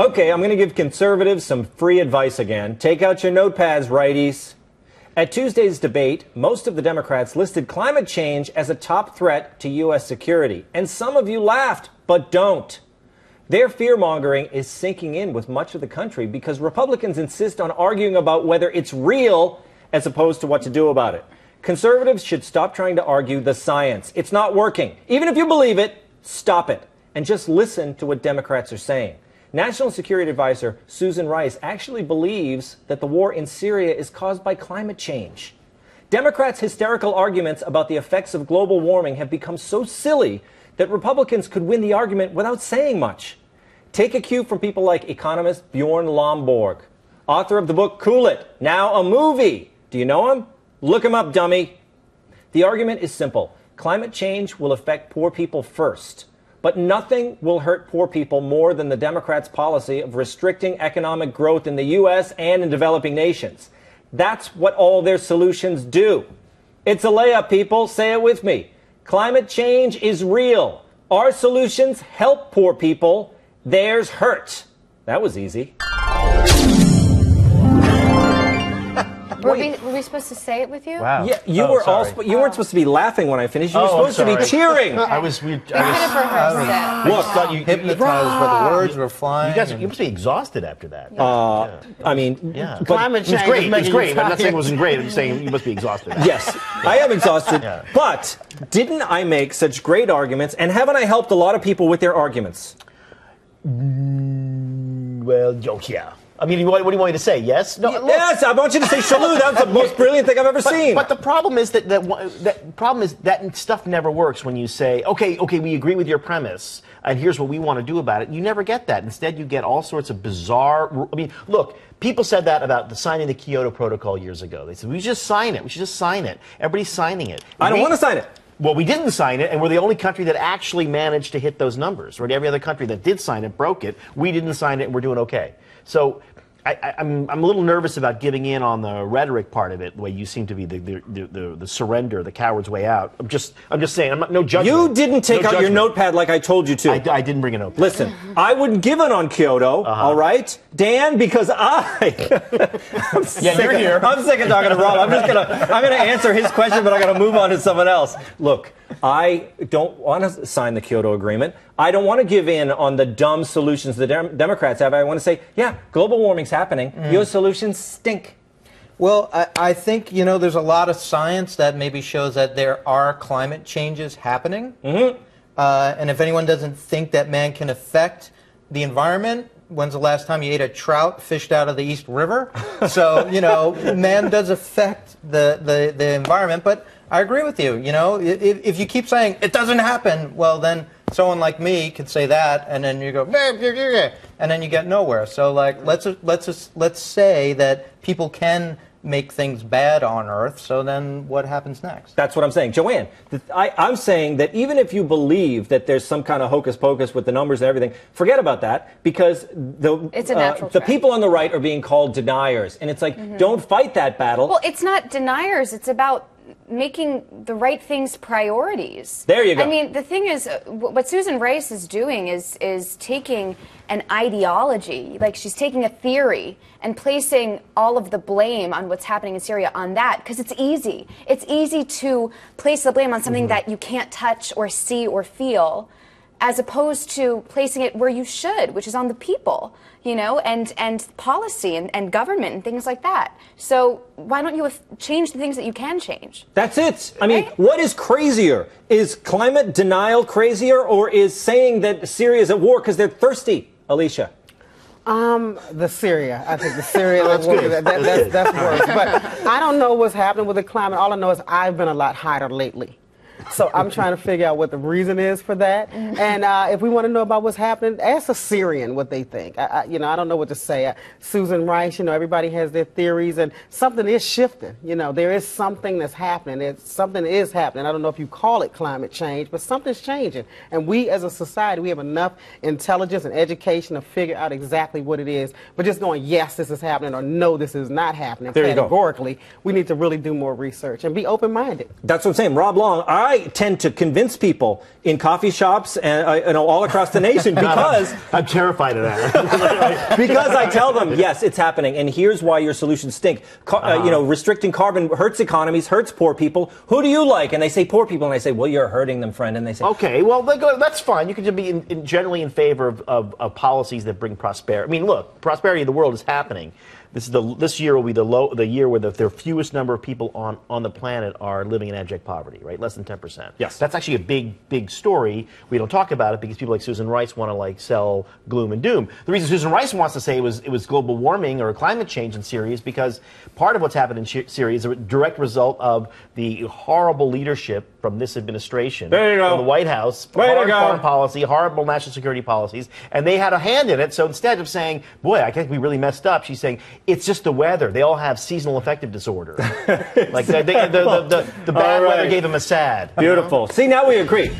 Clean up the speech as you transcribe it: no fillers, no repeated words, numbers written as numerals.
Okay, I'm going to give conservatives some free advice again. Take out your notepads, righties. At Tuesday's debate, most of the Democrats listed climate change as a top threat to U.S. security. And some of you laughed, but don't. Their fear-mongering is sinking in with much of the country because Republicans insist on arguing about whether it's real as opposed to what to do about it. Conservatives should stop trying to argue the science. It's not working. Even if you believe it, stop it. And just listen to what Democrats are saying. National Security Advisor Susan Rice actually believes that the war in Syria is caused by climate change. Democrats' hysterical arguments about the effects of global warming have become so silly that Republicans could win the argument without saying much. Take a cue from people like economist Bjorn Lomborg, author of the book Cool It, now a movie. Do you know him? Look him up, dummy. The argument is simple. Climate change will affect poor people first. But nothing will hurt poor people more than the Democrats' policy of restricting economic growth in the U.S. and in developing nations. That's what all their solutions do. It's a layup, people. Say it with me. Climate change is real. Our solutions help poor people. Theirs hurt. That was easy. Were we supposed to say it with you? Wow. Yeah, you weren't supposed to be laughing when I finished. You were supposed to be cheering. I was rehearsed it. Look, thought you hypnotized where the words were flying. You must be exhausted after that. I mean, climate change. It's great. I'm not saying it wasn't great. I'm just saying you must be exhausted. Yes, I am exhausted. But didn't I make such great arguments, and haven't I helped a lot of people with their arguments? Well, yeah. I mean, what do you want me to say? Yes? No. Look. Yes, I want you to say Shillue. That's the most brilliant thing I've ever seen. But the problem is that stuff never works when you say, okay, we agree with your premise, and here's what we want to do about it. You never get that. Instead, you get all sorts of bizarre. I mean, look, people said that about the signing the Kyoto Protocol years ago. They said we should just sign it. We should just sign it. Everybody's signing it. I don't want to sign it. Well, we didn't sign it, and we're the only country that actually managed to hit those numbers. Right? Every other country that did sign it broke it. We didn't sign it, and we're doing okay. So I'm a little nervous about giving in on the rhetoric part of it, the way you seem to be the surrender, the coward's way out. I'm just saying. I'm not, no judgment. You didn't take out your notepad like I told you to. I didn't bring a notepad. Listen, I wouldn't give in on Kyoto, all right, Dan, because I'm you're here. I'm sick of talking to Rob. I'm gonna answer his question, but I'm gonna move on to someone else. Look, I don't want to sign the Kyoto Agreement. I don't want to give in on the dumb solutions the Democrats have. I want to say, yeah, global warming's happening. Your solutions stink. Well, I think, there's a lot of science that maybe shows that there are climate changes happening. And if anyone doesn't think that man can affect the environment, when's the last time you ate a trout fished out of the East River? So, man does affect the environment. But I agree with you. If you keep saying it doesn't happen, well, then someone like me could say that, and then you go, and then you get nowhere. So, let's say that people can make things bad on Earth. So then, what happens next? That's what I'm saying, Joanne. I'm saying that even if you believe that there's some kind of hocus pocus with the numbers and everything, forget about that because the people on the right are being called deniers, and it's like, don't fight that battle. Well, it's not deniers. It's about making the right things priorities. There you go. I mean, the thing is, what Susan Rice is doing is taking an ideology, like she's taking a theory and placing all of the blame on what's happening in Syria on that, because it's easy. It's easy to place the blame on something that you can't touch or see or feel, as opposed to placing it where you should, which is on the people, and policy and government and things like that. So why don't you change the things that you can change? That's it. I mean, what is crazier? Is climate denial crazier, or is saying that Syria is at war because they're thirsty, Alicia? The Syria. I think the Syria that's worse. But I don't know what's happening with the climate. All I know is I've been a lot hotter lately. So I'm trying to figure out what the reason is for that. And if we want to know about what's happening, ask a Syrian what they think. I don't know what to say. Susan Rice, everybody has their theories, and something is shifting. There is something that's happening. Something is happening. I don't know if you call it climate change, but something's changing. And we as a society, we have enough intelligence and education to figure out exactly what it is. But just going, yes, this is happening, or no, this is not happening categorically, we need to really do more research and be open-minded. That's what I'm saying. Rob Long, I I tend to convince people in coffee shops and all across the nation because I'm terrified of that. because I tell them, yes, it's happening, and here's why your solutions stink. Restricting carbon hurts economies, hurts poor people. Who do you like? And they say poor people, and I say, well, you're hurting them, friend. And they say, okay, well, that's fine. You can just be generally in favor of policies that bring prosperity. I mean, look, prosperity of the world is happening. This year will be the year where the fewest number of people on the planet are living in abject poverty, right? Less than 10%. Yes. That's actually a big story. We don't talk about it because people like Susan Rice want to sell gloom and doom. The reason Susan Rice wants to say it was global warming or climate change in Syria is because part of what's happened in Syria is a direct result of the horrible leadership from this administration. There you go. From the White House. Horrible foreign policy, horrible national security policies, and they had a hand in it. So instead of saying, boy, I think we really messed up, she's saying, it's just the weather. They all have seasonal affective disorder. Like the bad weather gave them a sad. Beautiful. See, now we agree.